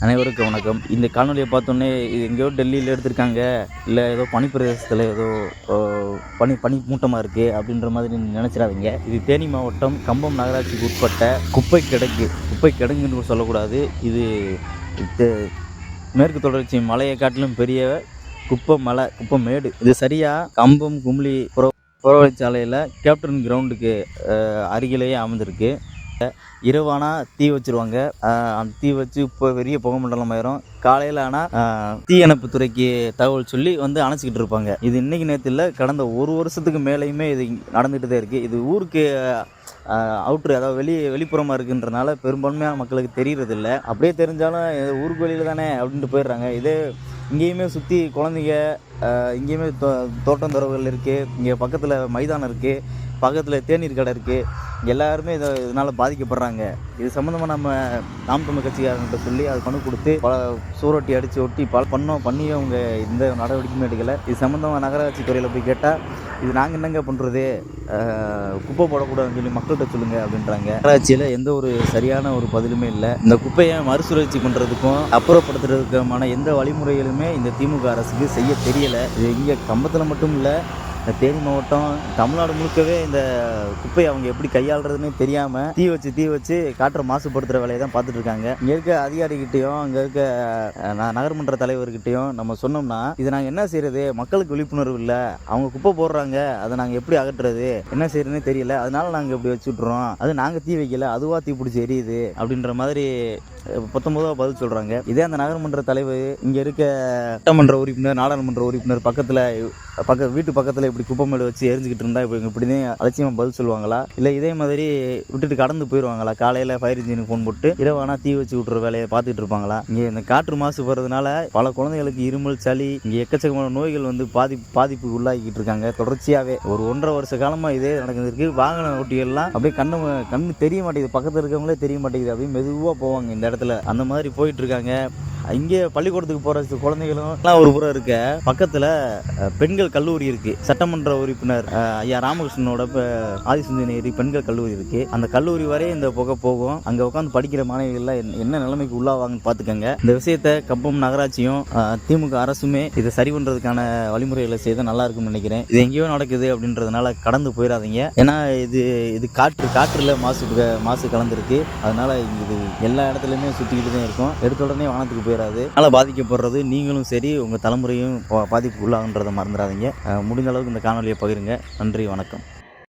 அனைவருக்கும் வணக்கம். இந்த காணொலியை பார்த்தோன்னே இது எங்கேயோ டெல்லியில் எடுத்திருக்காங்க, இல்லை ஏதோ பனிப்பிரதேசத்தில் ஏதோ பனி மூட்டமாக இருக்குது அப்படின்ற மாதிரி நினச்சிடாதீங்க. இது தேனி மாவட்டம் கம்பம் நகராட்சிக்கு உட்பட்ட குப்பை கிடங்குன்னு சொல்லக்கூடாது. இது மேற்கு தொடர்ச்சி மலையை காட்டிலும் பெரிய குப்பை மேடு. இது சரியாக கம்பம் கும்ளி புறவழிச்சாலையில் கேப்டன் கிரவுண்டுக்கு அருகிலேயே அமைந்திருக்கு. இரவானா தீ வச்சுருவாங்க. அந்த தீ வச்சு இப்போ பெரிய புகை மண்டலம் ஆயிரும். காலையில் ஆனால் தீயணைப்பு துறைக்கு தகவல் சொல்லி வந்து அணைச்சிக்கிட்டு இருப்பாங்க. இது இன்றைக்கி நேரத்தில் கடந்த ஒரு வருஷத்துக்கு மேலேயுமே இது நடந்துகிட்டு தான் இருக்குது. இது ஊருக்கு அவுட்ரு, அதாவது வெளிப்புறமாக இருக்குன்றனால பெரும்பான்மையான மக்களுக்கு தெரியறதில்ல. அப்படியே தெரிஞ்சாலும் ஊருக்கு வெளியில் தானே அப்படின்ட்டு போயிடுறாங்க. இதே இங்கேயுமே சுற்றி குழந்தைங்க, இங்கேயுமே தோட்டம் துறவுகள் இருக்குது, இங்கே பக்கத்தில் மைதானம் இருக்குது, பக்கத்தில் தேநீர் கடை இருக்குது. எல்லாருமே இதனால் பாதிக்கப்படுறாங்க. இது சம்மந்தமாக நம்ம நாம் தமிழ் கட்சிக்காரங்கிட்ட சொல்லி அது மனு கொடுத்து பல சூரொட்டி அடித்து ஒட்டி பண்ணியும் அவங்க எந்த நடவடிக்கையுமே எடுக்கலை. இது சம்மந்தமாக நகராட்சி துறையில் போய் கேட்டால் இது நாங்கள் என்னங்க பண்ணுறது, குப்பை போடக்கூடாதுன்னு சொல்லி மக்கள்கிட்ட சொல்லுங்கள் அப்படின்றாங்க. நகராட்சியில் எந்த ஒரு சரியான ஒரு பதிலுமே இல்லை. இந்த குப்பையை மறுசுழற்சி பண்ணுறதுக்கும் அப்புறப்படுத்துறதுக்குமான எந்த வழிமுறைகளுமே இந்த திமுக அரசுக்கு செய்ய தெரியலை. இது இங்கே கம்பத்தில் மட்டும் இல்லை, தேனி மாவட்டம் தமிழ்நாடு முழுக்கவே இந்த குப்பையை அவங்க எப்படி கையாளுறதுன்னு தெரியாமல் தீ வச்சு காற்றை மாசுபடுத்துகிற வேலையை தான் பார்த்துட்டு இருக்காங்க. இங்கே இருக்க அதிகாரிகிட்டையும் அங்கே இருக்க நகர்மன்ற தலைவர்கிட்டையும் நம்ம சொன்னோம்னா இது நாங்கள் என்ன செய்யறது, மக்களுக்கு விழிப்புணர்வு இல்லை, அவங்க குப்பை போடுறாங்க, அதை நாங்கள் எப்படி அகற்றுறது, என்ன செய்யறதுன்னு தெரியல, அதனால நாங்கள் இப்படி வச்சு விட்றோம், அது நாங்கள் தீ வைக்கல, அதுவா தீ பிடிச்சி எரியுது அப்படின்ற மாதிரி 19 பதில் சொல்கிறாங்க. இதே அந்த நகர்மன்ற தலைவர் இங்கே இருக்க சட்டமன்ற உறுப்பினர், நாடாளுமன்ற உறுப்பினர் வீட்டு பக்கத்தில் இப்படி குப்பை மேடு வச்சு எரிஞ்சுக்கிட்டு இருந்தால் இப்போ இப்படினே அலட்சியமாக பதில் சொல்லுவாங்களா, இல்லை இதே மாதிரி விட்டுட்டு கடந்து போயிடுவாங்களா? காலையில் ஃபயர் இன்ஜினுக்கு ஃபோன் போட்டு இரவானா தீ வச்சு விட்டுற வேலையை பார்த்துட்டு இருப்பாங்களா? இங்கே இந்த காற்று மாசுபடுறதுனால பல குழந்தைகளுக்கு இருமல், சளி, இங்கே எக்கச்சக்கமான நோய்கள் வந்து பாதிப்புக்கு உள்ளாகிக்கிட்டு இருக்காங்க. தொடர்ச்சியாகவே ஒரு 1.5 வருஷ காலமாக இதே நடக்குது. வாகன ஓட்டிகள்லாம் அப்படியே கண்ணு தெரிய மாட்டேங்குது, பக்கத்தில் இருக்கவங்களே தெரிய மாட்டேங்குது, அப்படியே மெதுவாக போவாங்க இந்த இடத்துல. அந்த மாதிரி போயிட்டு இருக்காங்க. இங்கே பள்ளிக்கூடத்துக்கு போகிற குழந்தைகளும் எல்லாம் ஒரு புறம் இருக்க, பக்கத்தில் பெண்கள் கல்லூரி இருக்குது. சட்டமன்ற உறுப்பினர் ஐயா ராமகிருஷ்ணனோட ஆதிசுந்தரி பெண்கள் கல்லூரி இருக்குது. அந்த கல்லூரி வரை இந்த புகை போகும். அங்கே உட்காந்து படிக்கிற மாணவிகள்லாம் என்ன நிலைமைக்கு உள்ளாவாங்கன்னு பார்த்துக்கங்க. இந்த விஷயத்தை கம்பம் நகராட்சியும் திமுக அரசுமே இதை சரி பண்ணுறதுக்கான வழிமுறைகளை செய்தால் நல்லா இருக்கும்னு நினைக்கிறேன். இது எங்கேயோ நடக்குது அப்படின்றதுனால கடந்து போயிடாதீங்க. ஏன்னா இது காற்றுல மாசு கலந்துருக்கு. அதனால இது எல்லா இடத்துலையுமே சுற்றிக்கிட்டு தான் இருக்கும். எடுத்த உடனே வானத்துக்கு போயிடாது. அதனால் பாதிக்கப்படுறது நீங்களும் சரி, உங்கள் தலைமுறையும் பாதிப்புக்கு உள்ளாகுன்றதை மறந்துடாதீங்க. முடிந்த அளவுக்கு இந்த காணொலியை பகிருங்க. நன்றி, வணக்கம்.